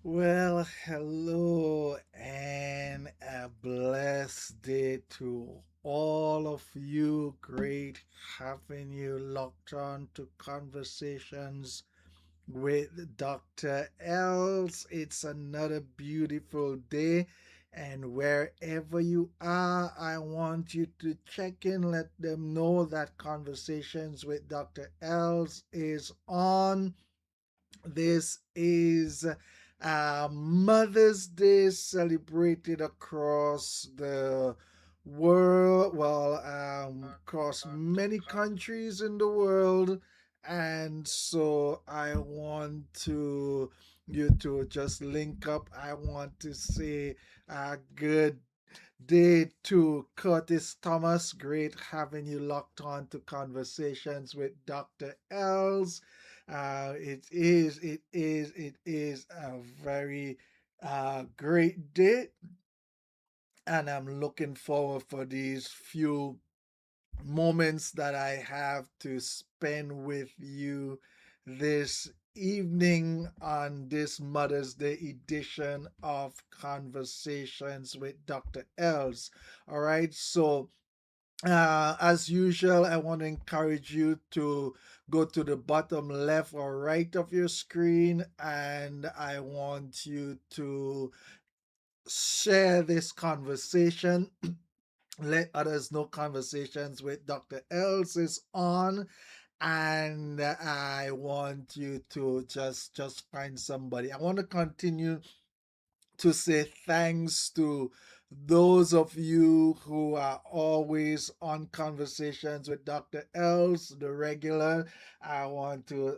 Well, hello and a blessed day to all of you. Great having you locked on to Conversations with Dr. Els. It's another beautiful day, and wherever you are, I want you to check in, let them know that Conversations with Dr. Els is on. This is Mother's Day celebrated across the world, well, across many countries in the world. And so I want to you to just link up. I want to say good day to Curtis Thomas. Great having you locked on to Conversations with Dr. Els. It is a very great day, and I'm looking forward for these few moments that I have to spend with you this evening on this Mother's Day edition of Conversations with Dr. Els. All right, so as usual, I want to encourage you to go to the bottom left or right of your screen, and I want you to share this conversation. Let others know Conversations with Dr. Els is on, and I want you to just find somebody. I want to continue to say thanks to those of you who are always on Conversations with Dr. Els, the regular. I want to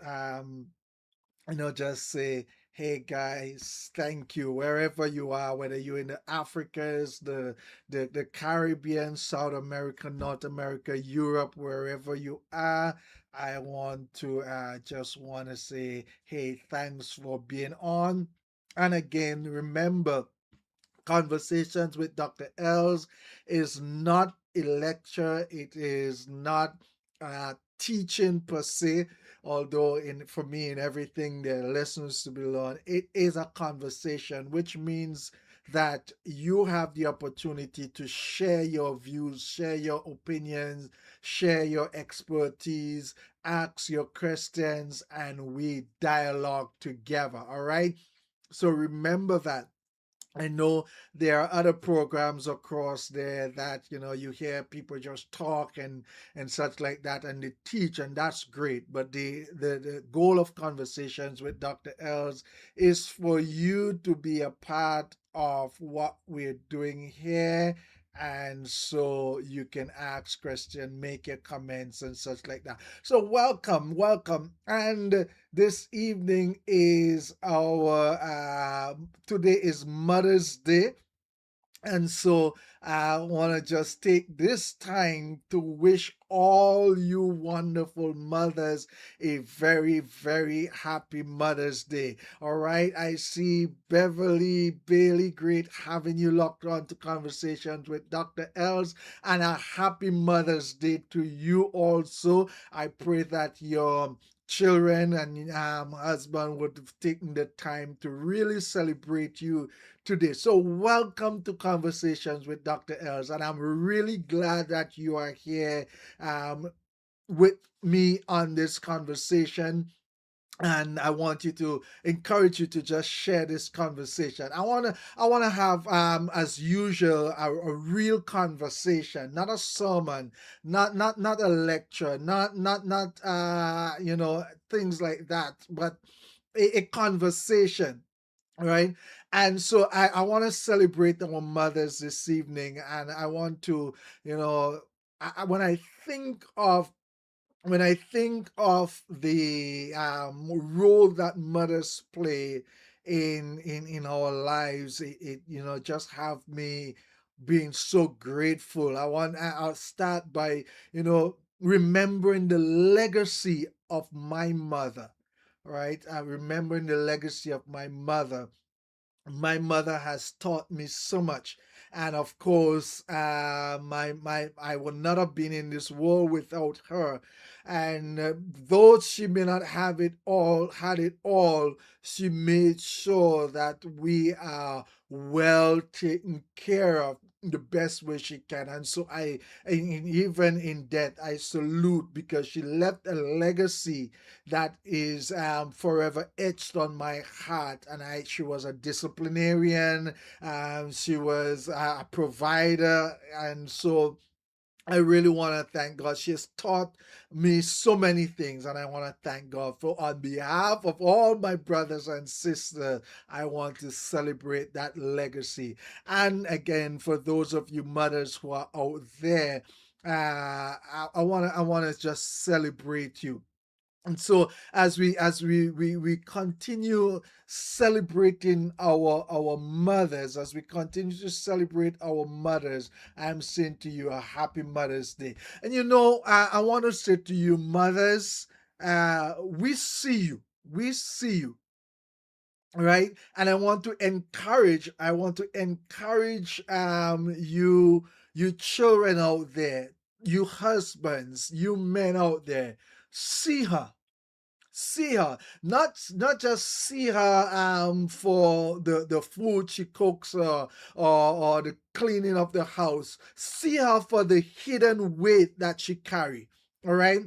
just say, hey guys, thank you wherever you are, whether you're in the Africas, the Caribbean, South America, North America, Europe, wherever you are. I want to just want to say, hey, thanks for being on. And again, remember, Conversations with Dr. Els is not a lecture. It is not teaching per se, although for me, in everything, there are lessons to be learned. It is a conversation, which means that you have the opportunity to share your views, share your opinions, share your expertise, ask your questions, and we dialogue together. All right. So remember that. I know there are other programs across there that you hear people just talk and such like that, and they teach, and that's great. But the goal of Conversations with Dr. Els is for you to be a part of what we're doing here, and so you can ask questions, make your comments, and such like that. So welcome, and this evening is our today is Mother's Day, and so I want to just take this time to wish all you wonderful mothers a very, very happy Mother's Day. All right. I see Beverly Bailey, great having you locked on to Conversations with Dr. Els, and a happy Mother's Day to you also. I pray that your children and husband would have taken the time to really celebrate you today. So, welcome to Conversations with Dr. Els, and I'm really glad that you are here um, with me on this conversation. And I want you to encourage you to just share this conversation. I wanna have as usual a real conversation, not a sermon, not a lecture, not things like that, but a conversation, right? And so I want to celebrate our mothers this evening, and I want to, you know, when I think of the role that mothers play in our lives, it just have me being so grateful. I'll start by remembering the legacy of my mother, right? Remembering the legacy of my mother. My mother has taught me so much, and of course, my I would not have been in this world without her. And though she may not have it all, had it all, she made sure that we are well taken care of the best way she can. And so even in death, I salute, because she left a legacy that is forever etched on my heart. And she was a disciplinarian, she was a provider, and so I really want to thank God. She has taught me so many things, and I want to thank God for, on behalf of all my brothers and sisters, I want to celebrate that legacy. And again, for those of you mothers who are out there, I want to just celebrate you. And so as we continue celebrating our mothers, as we continue to celebrate our mothers, I'm saying to you, a happy Mother's Day. And I want to say to you, mothers, we see you, right? And I want to encourage you children out there, you husbands, you men out there, see her, not just see her for the food she cooks, or the cleaning of the house. See her for the hidden weight that she carry. All right,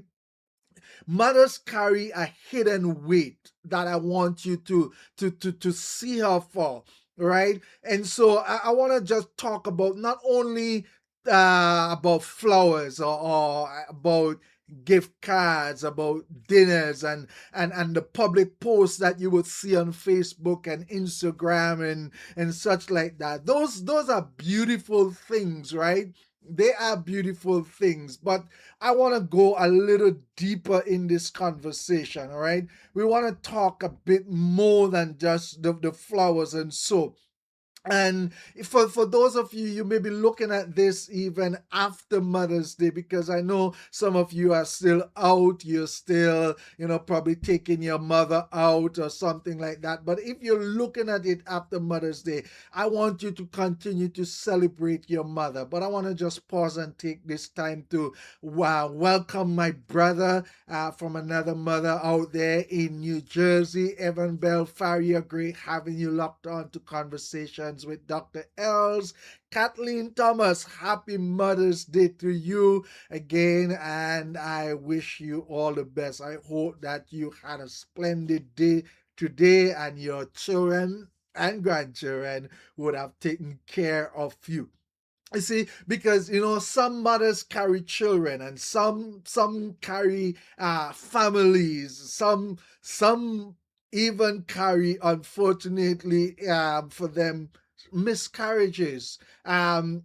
mothers carry a hidden weight that I want you to see her for. Right. And so I want to just talk about not only about flowers, or about gift cards, about dinners, and the public posts that you would see on Facebook and Instagram and such like that. Those are beautiful things, right? They are beautiful things, but I want to go a little deeper in this conversation. All right, we want to talk a bit more than just the flowers and so. And for those of you, you may be looking at this even after Mother's Day, because I know some of you are still out, you're still, probably taking your mother out or something like that. But if you're looking at it after Mother's Day, I want you to continue to celebrate your mother. But I want to just pause and take this time to welcome my brother from another mother out there in New Jersey, Evan Bell Farrier. Great having you locked on to Conversations with Dr. Els. Kathleen Thomas, happy Mother's Day to you again, and I wish you all the best. I hope that you had a splendid day today, and your children and grandchildren would have taken care of you. You see, because some mothers carry children, and some carry families, some even carry, unfortunately, for them, miscarriages. Some,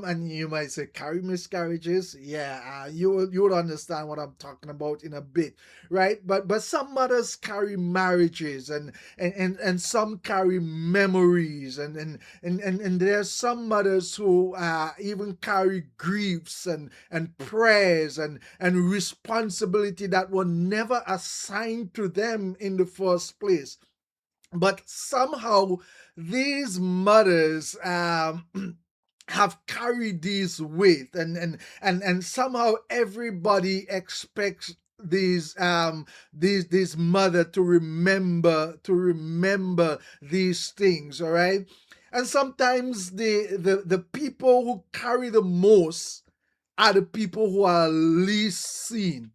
and you might say, carry miscarriages. Yeah, you would understand what I'm talking about in a bit, right? But some mothers carry marriages, and some carry memories, and there's some mothers who even carry griefs and prayers and responsibility that were never assigned to them in the first place. But somehow these mothers have carried these weight, and somehow everybody expects these mother to remember these things. All right, and sometimes the people who carry the most are the people who are least seen.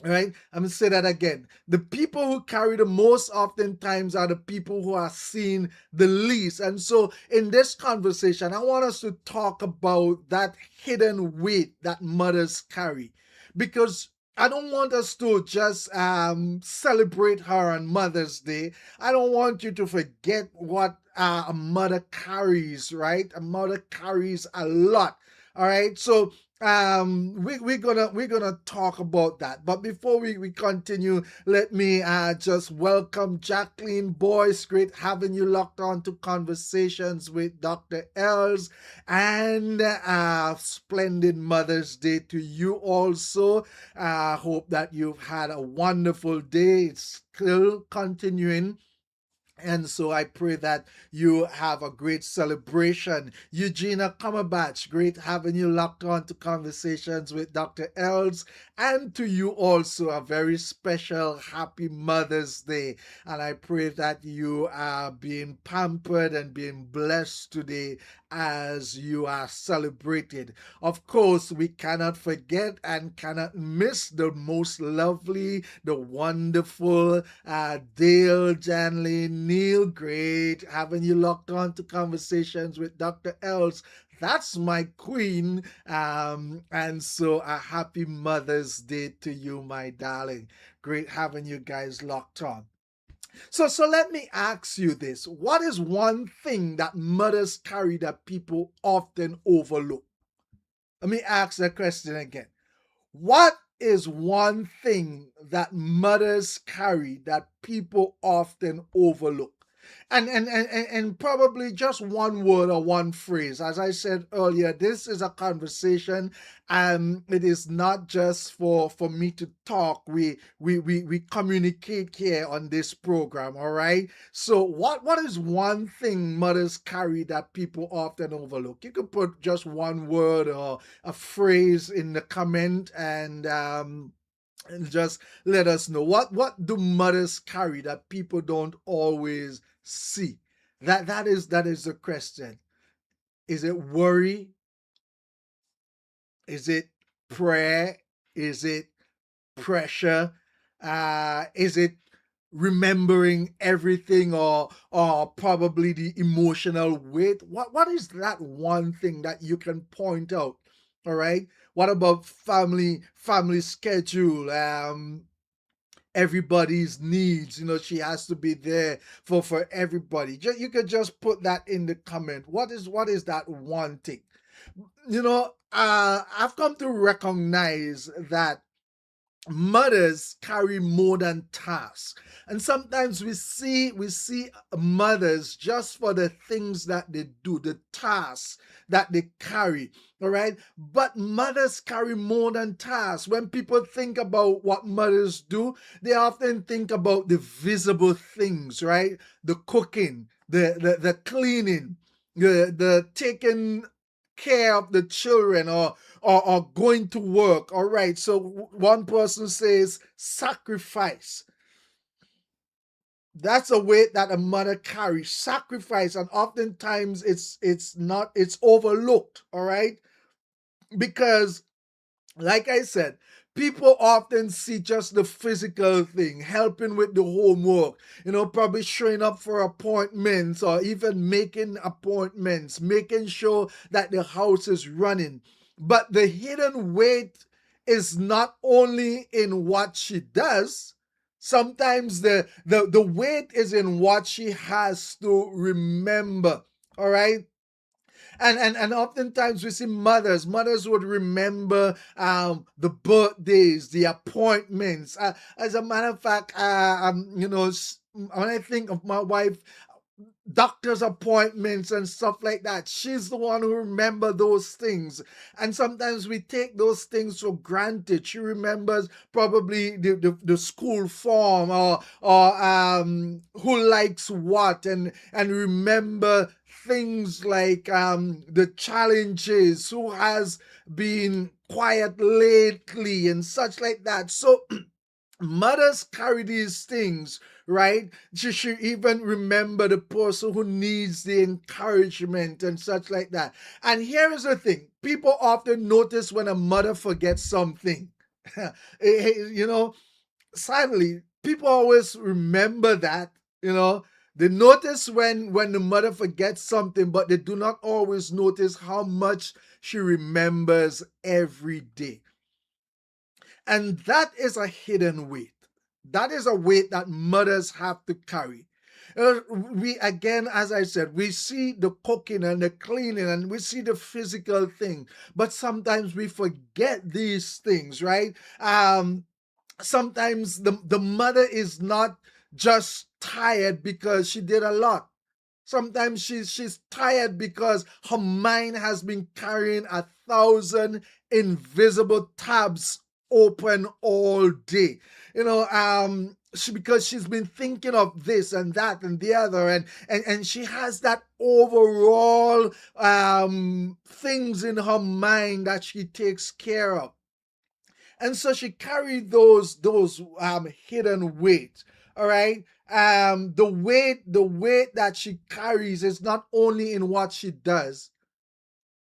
Right? I'm gonna say that again. The people who carry the most oftentimes are the people who are seen the least. And so in this conversation, I want us to talk about that hidden weight that mothers carry. Because I don't want us to just celebrate her on Mother's Day. I don't want you to forget what a mother carries, right? A mother carries a lot. All right. So we're gonna talk about that, but before we continue, let me just welcome Jacqueline Boyce. Great having you locked on to Conversations with Dr. Els, and splendid Mother's Day to you also. Hope that you've had a wonderful day. It's still continuing, And so I pray that you have a great celebration. Eugenia Cumberbatch, great having you locked on to Conversations with Dr. Els. And to you also, a very special happy Mother's Day. And I pray that you are being pampered and being blessed today as you are celebrated. Of course, we cannot forget and cannot miss the most lovely, the wonderful Dale Janley, Neil, great having you locked on to Conversations with Dr. Els. That's my queen. And so a happy Mother's Day to you, my darling. Great having you guys locked on. So let me ask you this. What is one thing that mothers carry that people often overlook? Let me ask that question again. What is one thing that mothers carry that people often overlook? And probably just one word or one phrase. As I said earlier, this is a conversation, and it is not just for me to talk. We communicate here on this program, all right? So what is one thing mothers carry that people often overlook? You can put just one word or a phrase in the comment, and just let us know what do mothers carry that people don't always see. That is the question. Is it worry? Is it prayer? Is it pressure? Is it remembering everything, or probably the emotional weight? What is that one thing that you can point out? All right. What about family schedule? Everybody's needs. She has to be there for everybody. You could just put that in the comment. What is that one thing? I've come to recognize that mothers carry more than tasks, and sometimes we see mothers just for the things that they do, the tasks that they carry. All right, but mothers carry more than tasks. When people think about what mothers do, they often think about the visible things, right? The cooking, the cleaning, the taking care of the children, or going to work. All right, so one person says sacrifice. That's a weight that a mother carries, sacrifice, and oftentimes it's overlooked. All right, because, like I said, people often see just the physical thing, helping with the homework, probably showing up for appointments, or even making appointments, making sure that the house is running. But the hidden weight is not only in what she does. Sometimes the weight is in what she has to remember. All right, and oftentimes we see mothers would remember the birthdays, the appointments. As a matter of fact, when I think of my wife, doctor's appointments and stuff like that, she's the one who remember those things. And sometimes we take those things for granted. She remembers probably the school form, or who likes what, and remember things like the challenges, who has been quiet lately, and such like that. So mothers carry these things, right? She should even remember the person who needs the encouragement and such like that. And here is the thing: people often notice when a mother forgets something. Sadly, people always remember that. They notice when the mother forgets something, but they do not always notice how much she remembers every day. And that is a hidden weight. That is a weight that mothers have to carry. We, again, as I said, we see the cooking and the cleaning, and we see the physical thing, but sometimes we forget these things, right? Sometimes the mother is not just tired because she did a lot. Sometimes she's tired because her mind has been carrying 1,000 invisible tabs open all day. because she's been thinking of this and that and the other, and she has that overall things in her mind that she takes care of. And so she carried those hidden weight. All right. The weight that she carries is not only in what she does.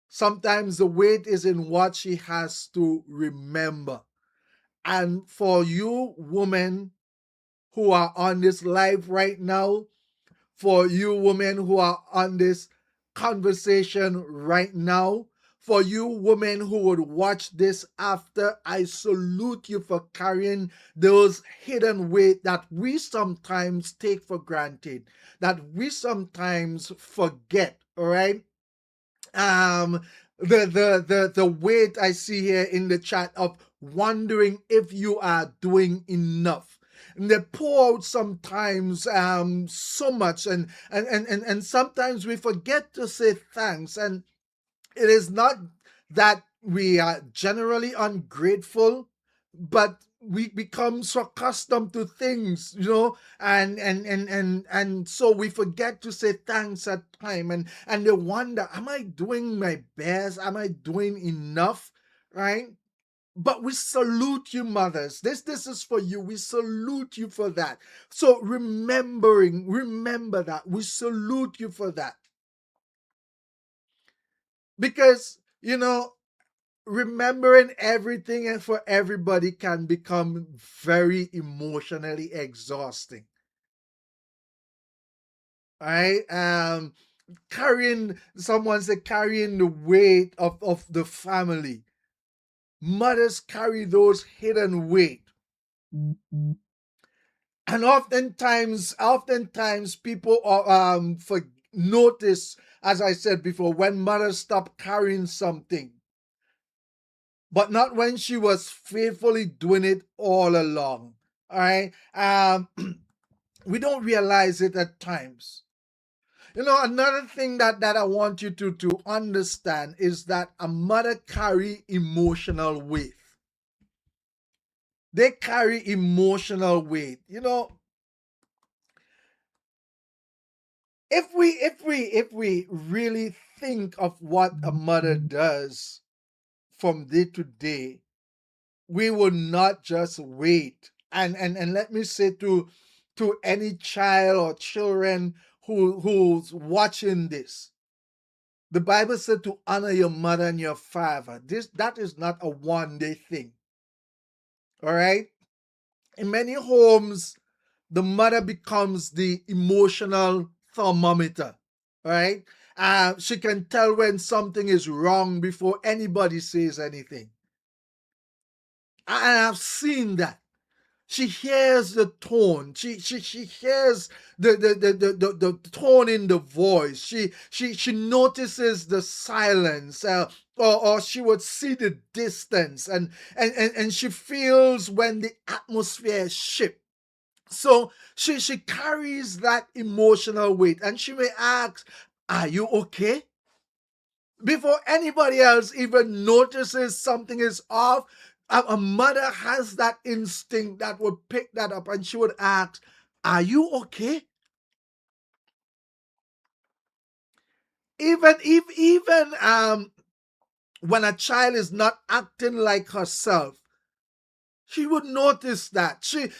Sometimes the weight is in what she has to remember. And for you women who are on this live right now, for you women who are on this conversation right now, for you women who would watch this after, I salute you for carrying those hidden weight that we sometimes take for granted, that we sometimes forget. All right. um the weight I see here in the chat of wondering if you are doing enough. And they pour out sometimes so much, and sometimes we forget to say thanks. And it is not that we are generally ungrateful, but we become so accustomed to things, and so we forget to say thanks at time, and they wonder, am I doing my best? Am I doing enough? Right? But we salute you, mothers. This is for you. We salute you for that. So remember that. We salute you for that. Because, remembering everything and for everybody can become very emotionally exhausting. Right? Someone said carrying the weight of the family. Mothers carry those hidden weight. And oftentimes people notice, as I said before, when mothers stop carrying something, but not when she was faithfully doing it all along. All right. We don't realize it at times. Another thing that I want you to understand is that a mother carry emotional weight. They carry emotional weight. If we really think of what a mother does from day to day, we will not just wait. And let me say to any child or children who's watching this, the Bible said to honor your mother and your father. That is not a one-day thing. All right. In many homes, the mother becomes the emotional thermometer. All right. She can tell when something is wrong before anybody says anything. And I've seen that. She hears the tone. She hears the tone in the voice. She notices the silence, or she would see the distance, and she feels when the atmosphere shifts. So she carries that emotional weight, and she may ask, "Are you okay?" Before anybody else even notices something is off, a mother has that instinct that would pick that up, and she would ask, "Are you okay?" Even when a child is not acting like herself, she would notice that. She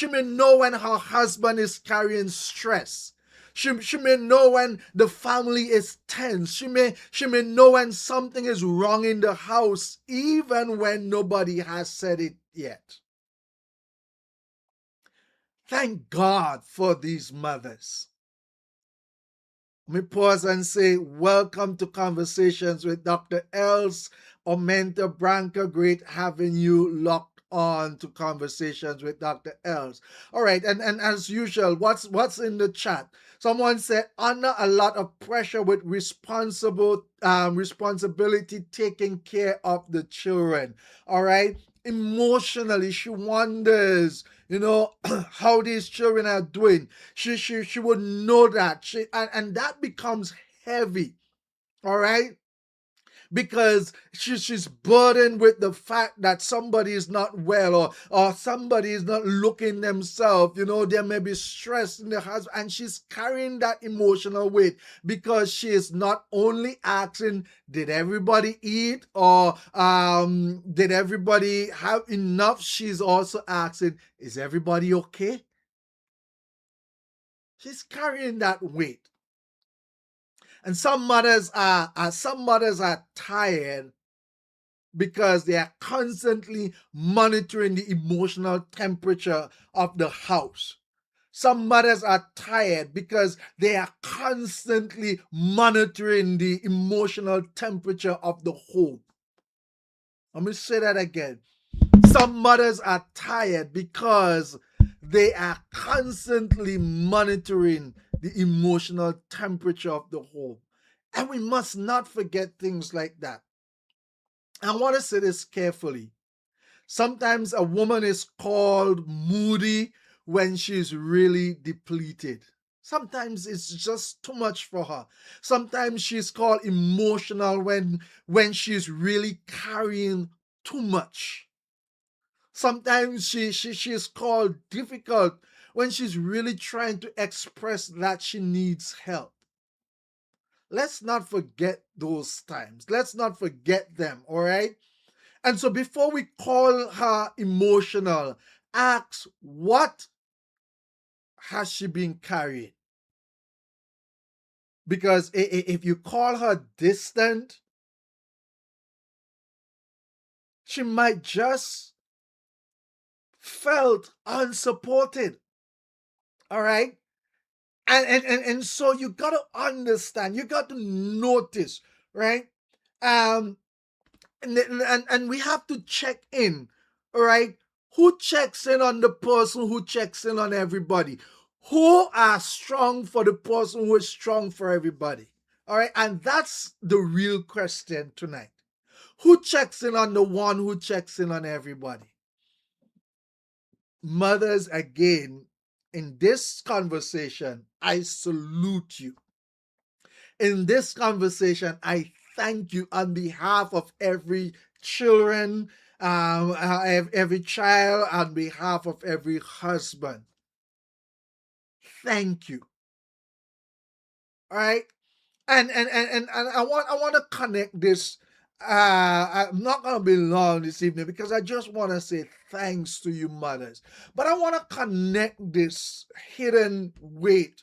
may know when her husband is carrying stress. She may know when the family is tense. She may know when something is wrong in the house, even when nobody has said it yet. Thank God for these mothers. Let me pause and say, welcome to Conversations with Dr. Els Omenta Branca. Great having you locked on to Conversations with Dr. Els. All right, and as usual, what's in the chat? Someone said, under a lot of pressure with responsibility taking care of the children. All right. Emotionally, she wonders, how these children are doing. She would know that. And that becomes heavy. All right. because she's burdened with the fact that somebody is not well, or somebody is not looking themselves. There may be stress in the house, and she's carrying that emotional weight because she is not only asking, did everybody eat, or did everybody have enough? She's also asking, is everybody okay? She's carrying that weight. And some mothers are tired because they are constantly monitoring the emotional temperature of the house. Some mothers are tired because they are constantly monitoring the emotional temperature of the home. Let me say that again. Some mothers are tired because they are constantly monitoring the emotional temperature of the home. And we must not forget things like that. I want to say this carefully. Sometimes a woman is called moody when she's really depleted. Sometimes it's just too much for her. Sometimes she's called emotional when she's really carrying too much. Sometimes she's called difficult when she's really trying to express that she needs help. Let's not forget those times. Let's not forget them, all right? And so before we call her emotional, ask, what has she been carrying? Because if you call her distant, she might just felt unsupported. All right? And so you got to understand, you got to notice, right? Um and we have to check in, all right? Who checks in on the person who checks in on everybody? Who are strong for the person who is strong for everybody? All right, and that's the real question tonight. Who checks in on the one who checks in on everybody? Mothers, again, in this conversation, I salute you. In this conversation, I thank you on behalf of every children, every child, on behalf of every husband. Thank you. All right, and I want to connect this. I'm not gonna be long this evening because I just want to say thanks to you, mothers. But I want to connect this hidden weight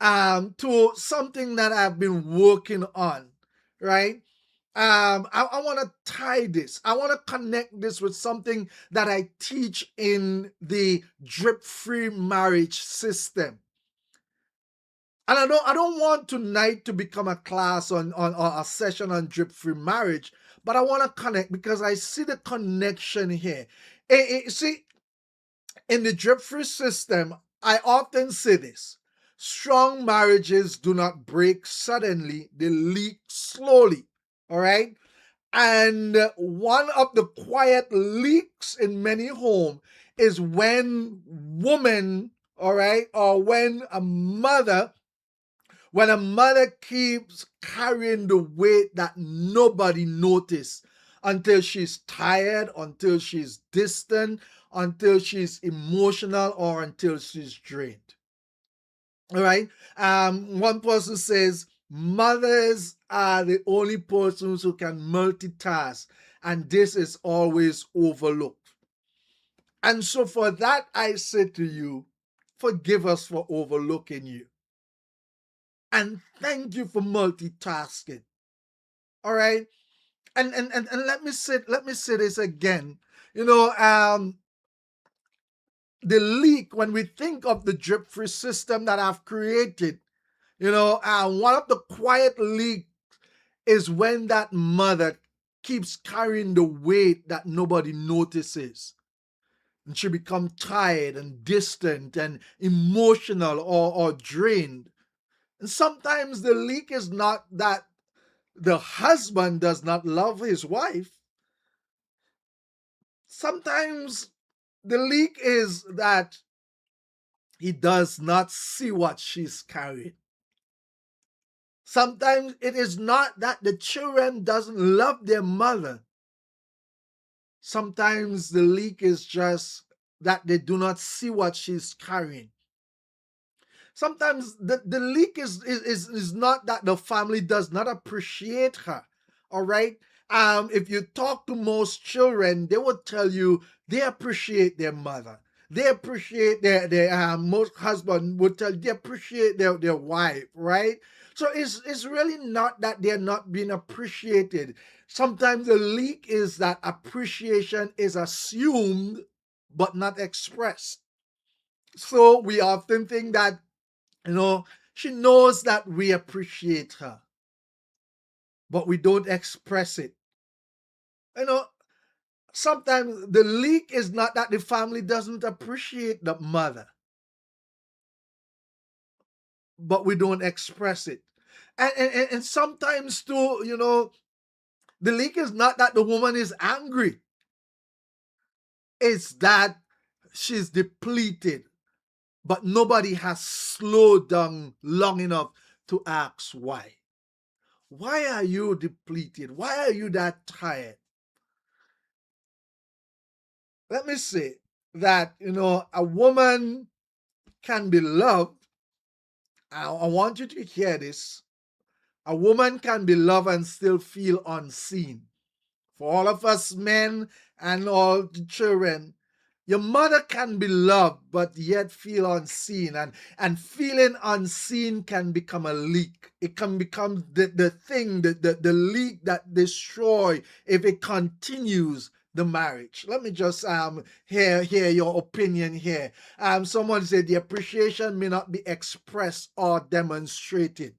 to something that I've been working on, right? I want to tie this. I want to connect this with something that I teach in the drip-free marriage system. And I don't want tonight to become a class on or a session on drip-free marriage, but I want to connect because I see the connection here. See, in the drip-free system, I often say this. Strong marriages do not break suddenly, they leak slowly. All right? And one of the quiet leaks in many homes is when woman, all right, or when a mother keeps carrying the weight that nobody noticed until she's tired, until she's distant, until she's emotional, or until she's drained. All right. One person says mothers are the only persons who can multitask, and this is always overlooked. And so, for that, I say to you, forgive us for overlooking you. And thank you for multitasking. All right. And let me say this again. You know, the leak, when we think of the drip free system that I've created, one of the quiet leaks is when that mother keeps carrying the weight that nobody notices. And she becomes tired and distant and emotional, or drained. And sometimes the leak is not that the husband does not love his wife. Sometimes the leak is that he does not see what she's carrying. Sometimes it is not that the children doesn't love their mother. Sometimes the leak is just that they do not see what she's carrying. Sometimes the leak is not that the family does not appreciate her. All right. If you talk to most children, they will tell you they appreciate their mother. They appreciate their most husband would tell you they appreciate their wife, right? So it's really not that they're not being appreciated. Sometimes the leak is that appreciation is assumed but not expressed. So we often think that, you know, she knows that we appreciate her, but we don't express it. You know, sometimes the leak is not that the family doesn't appreciate the mother, but we don't express it. And sometimes too, the leak is not that the woman is angry. It's that she's depleted, but nobody has slowed down long enough to ask why. Why are you depleted? Why are you that tired? Let me say that, a woman can be loved. I want you to hear this. A woman can be loved and still feel unseen. For all of us men and all the children, your mother can be loved but yet feel unseen. And feeling unseen can become a leak. It can become the thing, the leak that destroy if it continues the marriage. Let me just hear your opinion here. Someone said the appreciation may not be expressed or demonstrated.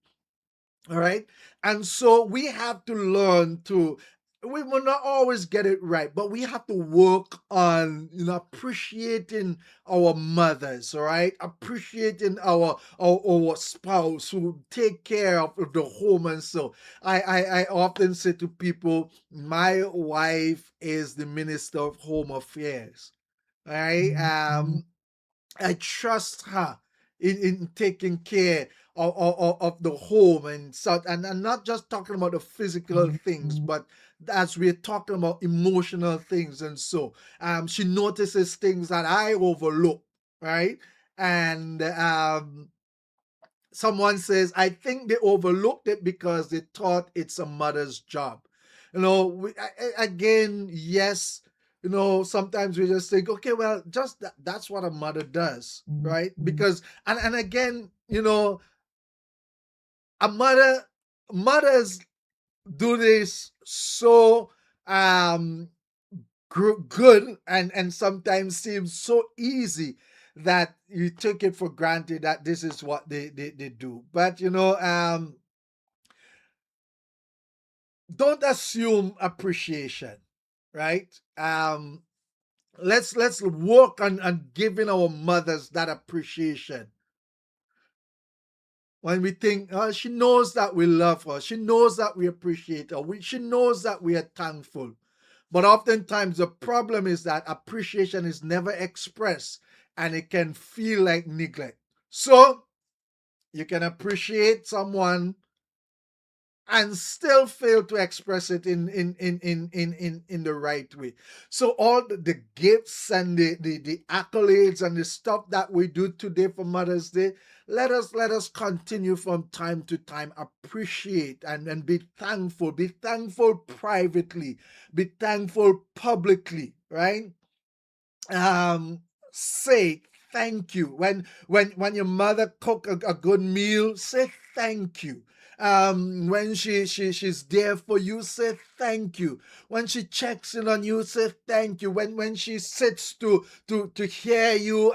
All right. And so we have to learn to, we will not always get it right, but we have to work on, appreciating our mothers, all right? Appreciating our spouse who take care of the home. And so I often say to people, my wife is the Minister of Home Affairs. All right. I trust her in taking care of the home and such, and not just talking about the physical things, but as we're talking about emotional things. And so she notices things that I overlook, right? And someone says, I think they overlooked it because they thought it's a mother's job. Again, yes, sometimes we just think, okay, well, just that's what a mother does, right? Because, and again, mothers do this so good and sometimes seems so easy that you take it for granted that this is what they do. But don't assume appreciation, right? Let's work on giving our mothers that appreciation. When we think, oh, she knows that we love her, she knows that we appreciate her, she knows that we are thankful. But oftentimes the problem is that appreciation is never expressed and it can feel like neglect. So you can appreciate someone and still fail to express it in the right way. So all the gifts and the accolades and the stuff that we do today for Mother's Day, let us continue from time to time, appreciate and be thankful. Be thankful privately, be thankful publicly, right? Say thank you when your mother cook a good meal. Say thank you. When she's there for you, say thank you. When she checks in on you, say thank you. When she sits to hear you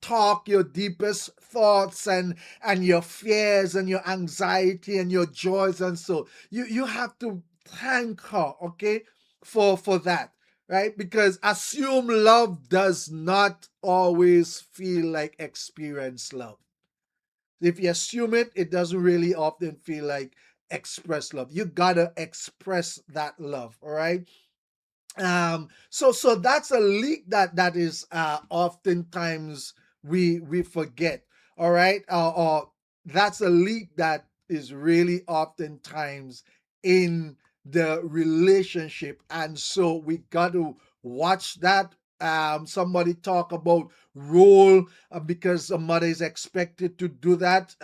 talk your deepest thoughts and your fears and your anxiety and your joys, and so you have to thank her, okay, for that, right? Because assume love does not always feel like experience love. If you assume it, it doesn't really often feel like express love. You gotta express that love, all right? So that's a leak that is oftentimes we forget, all right? Or that's a leak that is really oftentimes in the relationship. And so we got to watch that. Somebody talk about role, because a mother is expected to do that.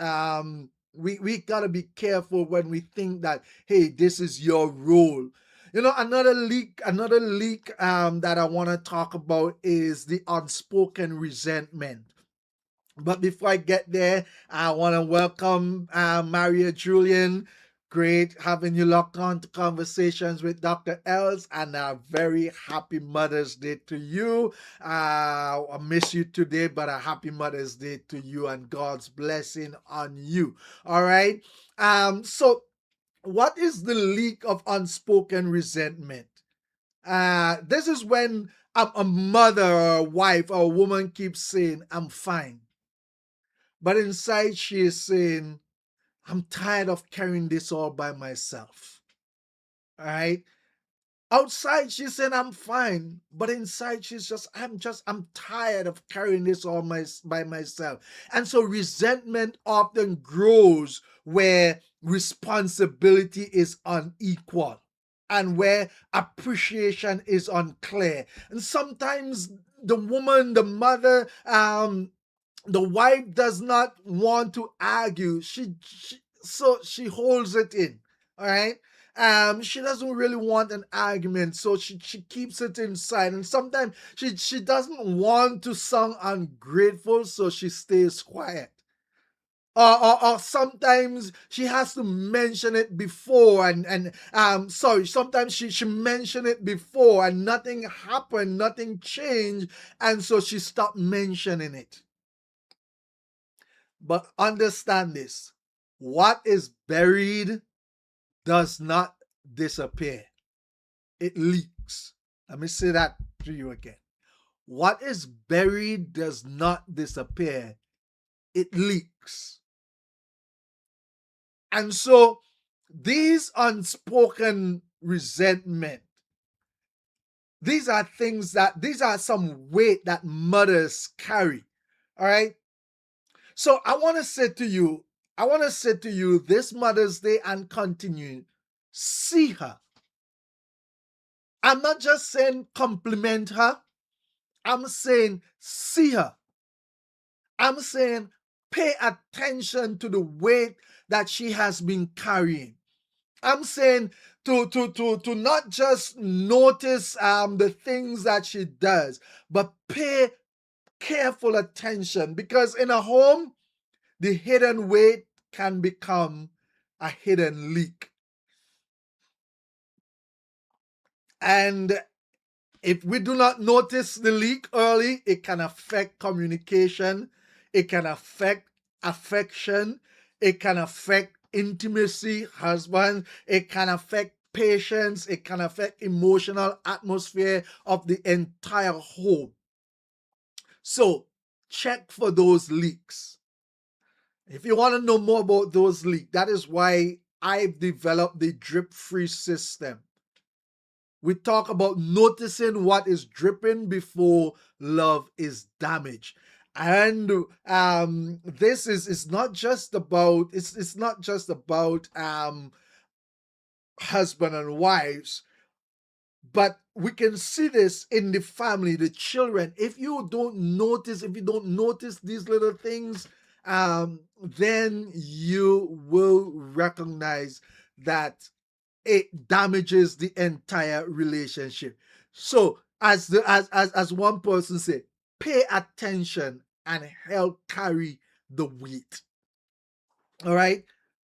We got to be careful when we think that, hey, this is your role. Another leak that I want to talk about is the unspoken resentment. But before I get there, I want to welcome Maria Julian. Great having you locked on to Conversations with Dr. Els, and a very happy Mother's Day to you. I miss you today, but a happy Mother's Day to you and God's blessing on you. All right. So what is the leak of unspoken resentment? This is when a mother or a wife or a woman keeps saying, I'm fine. But inside she is saying, I'm tired of carrying this all by myself. All right. Outside she's saying I'm fine, but inside she's I'm tired of carrying this all by myself. And so resentment often grows where responsibility is unequal and where appreciation is unclear. And sometimes the woman, the mother, the wife does not want to argue. So she holds it in. All right. She doesn't really want an argument, so she keeps it inside. And sometimes she doesn't want to sound ungrateful, so she stays quiet. Or sometimes she has to mention it before, sometimes she mentioned it before and nothing happened, nothing changed, and so she stopped mentioning it. But understand this: what is buried does not disappear, it leaks. Let me say that to you again. What is buried does not disappear, it leaks. And so these unspoken resentment, these are some weight that mothers carry. All right. So I want to say to you this Mother's Day and continue, see her. I'm not just saying compliment her. I'm saying see her. I'm saying pay attention to the weight that she has been carrying. I'm saying to not just notice the things that she does, but pay careful attention, because in a home, the hidden weight can become a hidden leak. And if we do not notice the leak early, it can affect communication, it can affect affection, it can affect intimacy, husband, it can affect patience, it can affect emotional atmosphere of the entire home. So check for those leaks. If you want to know more about those leaks, that is why I've developed the drip-free system. We talk about noticing what is dripping before love is damaged. And this is not just about husband and wives, but we can see this in the family, the children. If you don't notice these little things, then you will recognize that it damages the entire relationship. So as one person said, pay attention and help carry the weight. All right.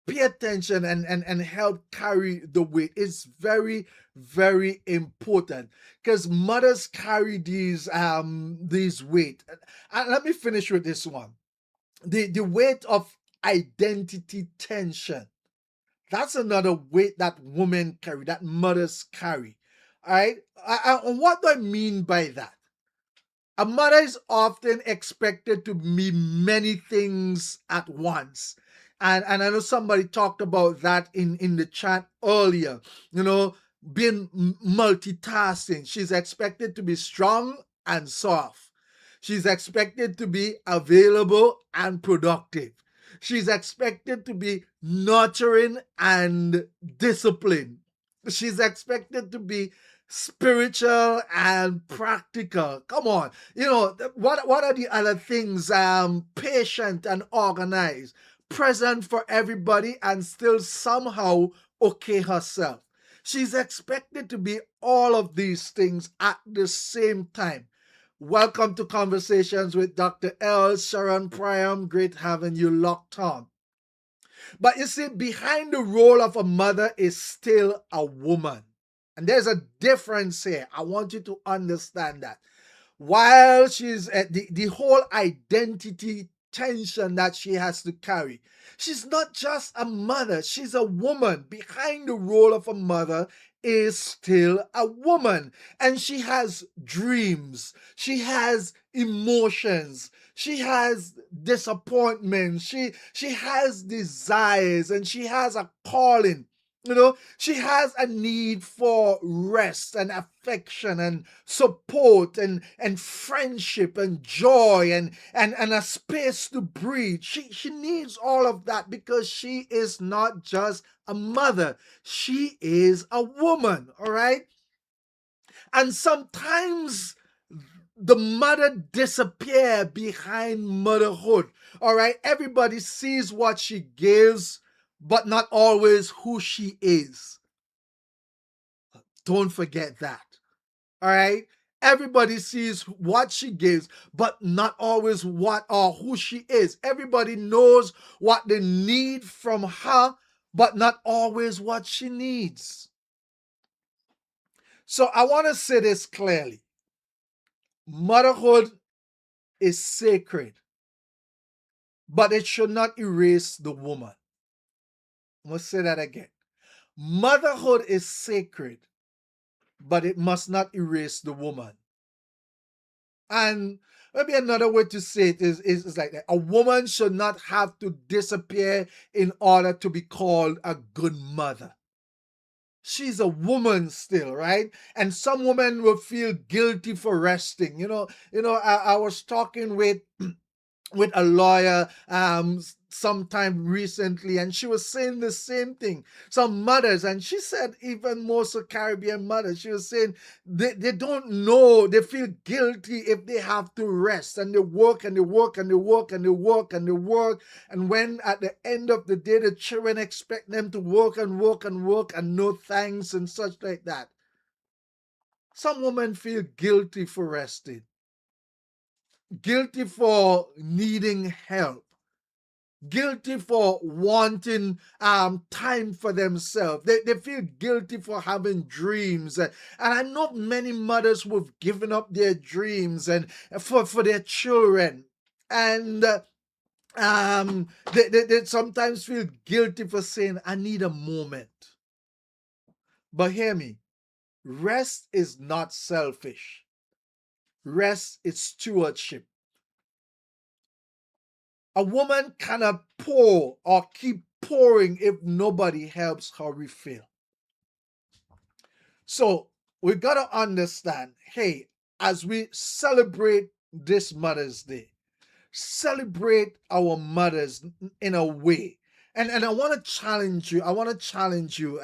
Pay attention and help carry the weight. It's very, very important, because mothers carry these weight. And let me finish with this one. The weight of identity tension. That's another weight that women carry, that mothers carry. All right. And what do I mean by that? A mother is often expected to be many things at once. And I know somebody talked about that in the chat earlier, being multitasking. She's expected to be strong and soft. She's expected to be available and productive. She's expected to be nurturing and disciplined. She's expected to be spiritual and practical. Come on. What are the other things? Patient and organized, present for everybody, and still somehow okay herself. She's expected to be all of these things at the same time. Welcome to Conversations with Dr. L. Sharon Priam. Great having you locked on. But you see, behind the role of a mother is still a woman. And there's a difference here. I want you to understand that. While she's at the whole identity tension that she has to carry, she's not just a mother, she's a woman. Behind the role of a mother is still a woman, and she has dreams, she has emotions, she has disappointments, she has desires, and she has a calling. She has a need for rest and affection and support and friendship and joy and a space to breathe. She needs all of that because she is not just a mother. She is a woman, all right? And sometimes the mother disappear behind motherhood, all right? Everybody sees what she gives, but not always who she is. Don't forget that. All right. Everybody sees what she gives, but not always what or who she is. Everybody knows what they need from her, but not always what she needs. So I want to say this clearly. Motherhood is sacred, but it should not erase the woman. I'm going to say that again. Motherhood is sacred, but it must not erase the woman. And maybe another way to say it is like that. A woman should not have to disappear in order to be called a good mother. She's a woman still, right? And some women will feel guilty for resting. I was talking with a lawyer sometime recently, and she was saying the same thing. Some mothers, and she said even more so Caribbean mothers, she was saying they don't know, they feel guilty if they have to rest, and they work and they work and they work and they work and they work, and when at the end of the day the children expect them to work and work and work and no thanks and such like that. Some women feel guilty for resting, guilty for needing help, guilty for wanting time for themselves. They feel guilty for having dreams. And I know many mothers who have given up their dreams and for their children. And they sometimes feel guilty for saying, I need a moment. But hear me, rest is not selfish. Rest is stewardship. A woman cannot pour or keep pouring if nobody helps her refill. So we got to understand, hey, as we celebrate this Mother's Day, celebrate our mothers in a way. And I want to challenge you.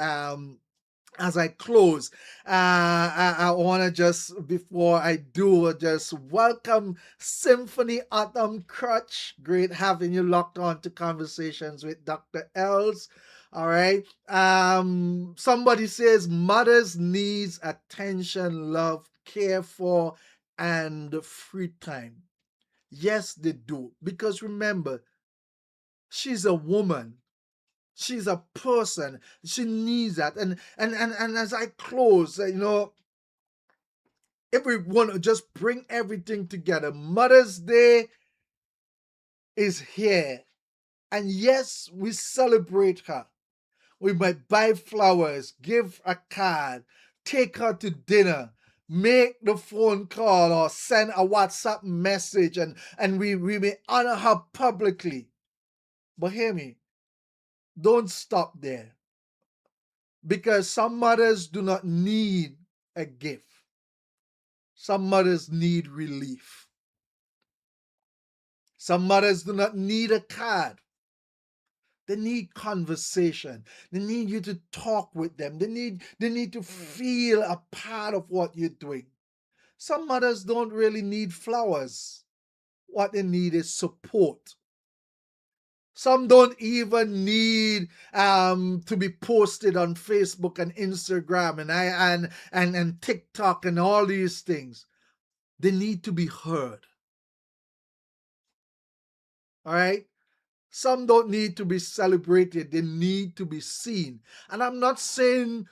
As I close, I want to just, before I do, just welcome Symphony Autumn Crutch. Great having you locked on to Conversations with Dr. Els. All right. Somebody says mothers needs attention, love, care for, and free time. Yes, they do. Because remember, she's a woman. She's a person. She needs that. And as I close, if we want to just bring everything together, Mother's Day is here. And yes, we celebrate her. We might buy flowers, give a card, take her to dinner, make the phone call or send a WhatsApp message, and we may honor her publicly. But hear me, don't stop there. Because some mothers do not need a gift. Some mothers need relief. Some mothers do not need a card. They need conversation. They need you to talk with them. They need to feel a part of what you're doing. Some mothers don't really need flowers. What they need is support. Some don't even need to be posted on Facebook and Instagram and TikTok and all these things. They need to be heard. All right? Some don't need to be celebrated, they need to be seen. And I'm not saying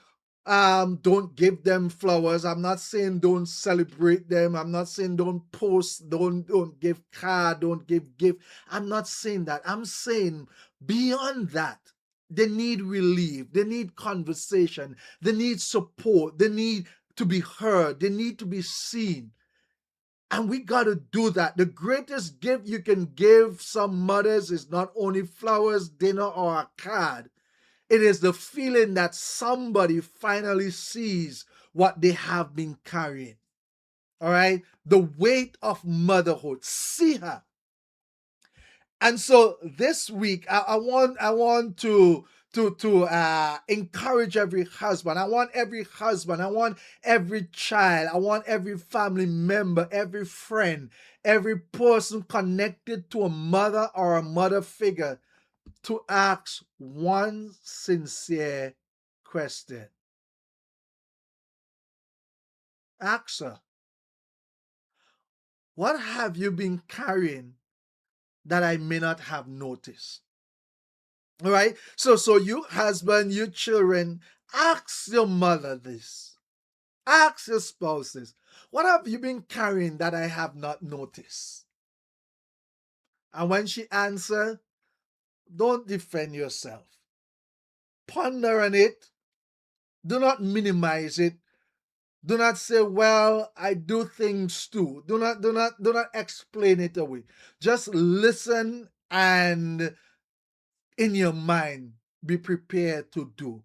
don't give them flowers. I'm not saying don't celebrate them. I'm not saying don't post, don't give card, don't give gift. I'm not saying that. I'm saying beyond that, they need relief, they need conversation, they need support, they need to be heard, they need to be seen. And we got to do that. The greatest gift you can give some mothers is not only flowers, dinner, or a card. It is the feeling that somebody finally sees what they have been carrying. All right? The weight of motherhood. See her. And so this week, I want to encourage every husband. I want every husband. I want every child. I want every family member, every friend, every person connected to a mother or a mother figure to ask one sincere question. Ask her, what have you been carrying that I may not have noticed? All right. So you husband, you children, ask your mother this. Ask your spouses, what have you been carrying that I have not noticed? And when she answer, don't defend yourself. Ponder on it. Do not minimize it. Do not say, well, I do things too. Do not explain it away. Just listen and in your mind be prepared to do.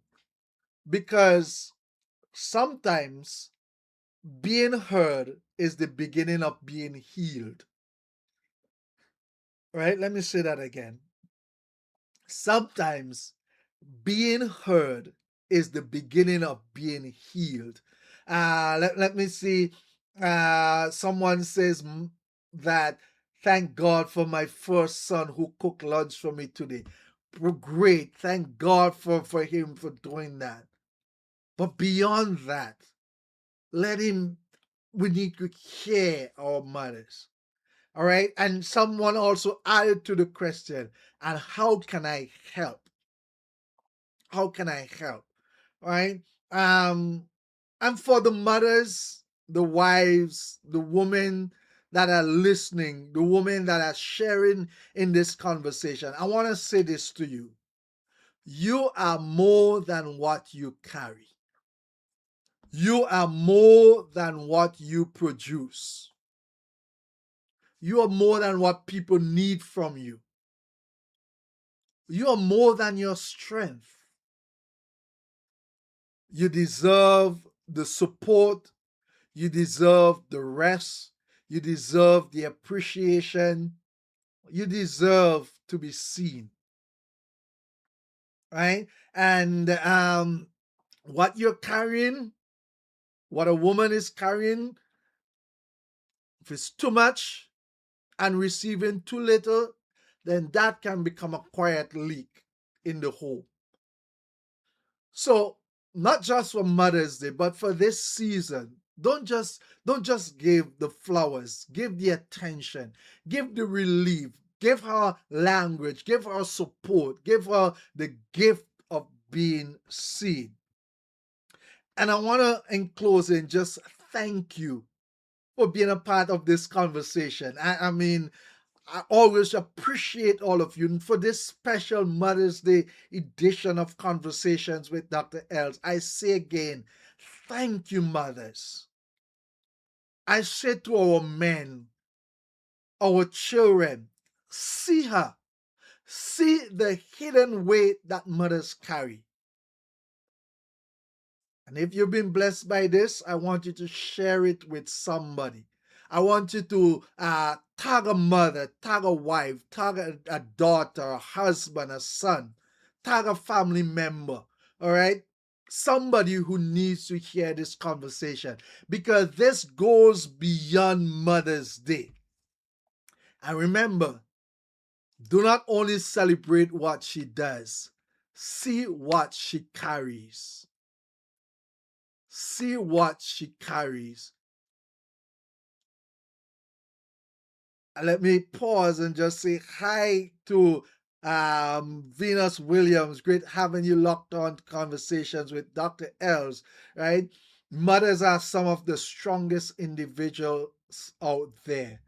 Because sometimes being heard is the beginning of being healed. Right? Let me say that again. Sometimes being heard is the beginning of being healed. Let me see. Someone says that, thank God for my first son who cooked lunch for me today. Great. Thank God for him for doing that. But beyond that, we need to hear our mothers. All right. And someone also added to the question, and how can I help? How can I help? All right. And for the mothers, the wives, the women that are listening, the women that are sharing in this conversation, I want to say this to you. You are more than what you carry. You are more than what you produce. You are more than what people need from you. You are more than your strength. You deserve the support. You deserve the rest. You deserve the appreciation. You deserve to be seen. Right? And what you're carrying, what a woman is carrying, if it's too much and receiving too little, then that can become a quiet leak in the home. So, not just for Mother's Day, but for this season, don't just give the flowers, give the attention, give the relief, give her language, give her support, give her the gift of being seen. And I want to, in closing, just thank you for being a part of this conversation. I mean, I always appreciate all of you. And for this special Mother's Day edition of Conversations with Dr. Els, I say again, thank you, mothers. I say to our men, our children, see her. See the hidden weight that mothers carry. And if you've been blessed by this, I want you to share it with somebody. I want you to tag a mother, tag a wife, tag a daughter, a husband, a son, tag a family member, all right? Somebody who needs to hear this conversation, because this goes beyond Mother's Day. And remember, do not only celebrate what she does, see what she carries. See what she carries. And let me pause and just say hi to Venus Williams. Great having you locked on conversations with Dr. Els, right? Mothers are some of the strongest individuals out there.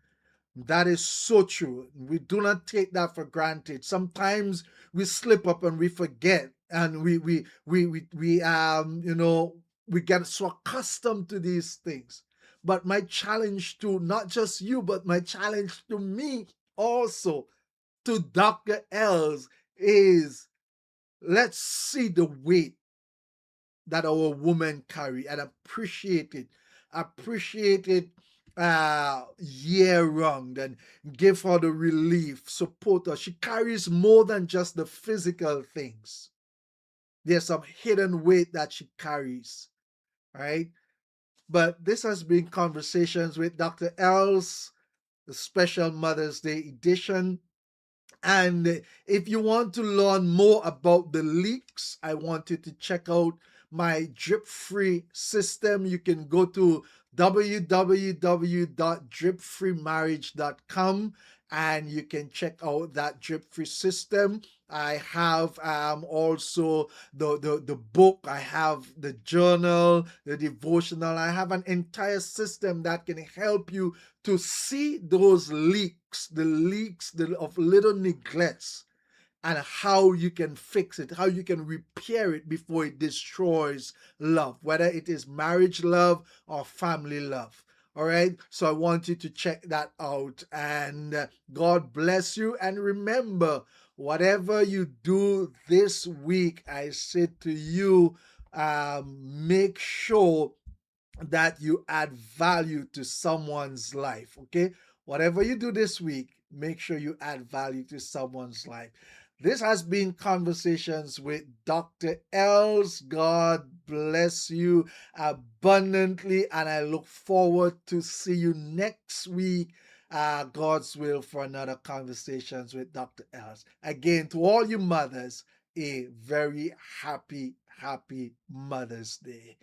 That is so true. We do not take that for granted. Sometimes we slip up and we forget, and we get so accustomed to these things. But my challenge to not just you, but my challenge to me also, to Dr. Els, is let's see the weight that our women carry and appreciate it. Appreciate it year round, and give her the relief, support her. She carries more than just the physical things. There's some hidden weight that she carries, right? But this has been Conversations with Dr. Els, the special Mother's Day edition. And if you want to learn more about the leaks, I want you to check out my drip-free system. You can go to www.dripfreemarriage.com and you can check out that drip-free system. I have also the book, I have the journal, the devotional. I have an entire system that can help you to see those leaks, of little neglects, and how you can fix it, how you can repair it before it destroys love, whether it is marriage love or family love. All right. So I want you to check that out. And God bless you. And remember, whatever you do this week, I said to you, make sure that you add value to someone's life. Okay. Whatever you do this week, make sure you add value to someone's life. This has been Conversations with Dr. Els. God bless you abundantly, and I look forward to see you next week, God's will, for another Conversations with Dr. Els. Again, to all you mothers, a very happy Mother's Day.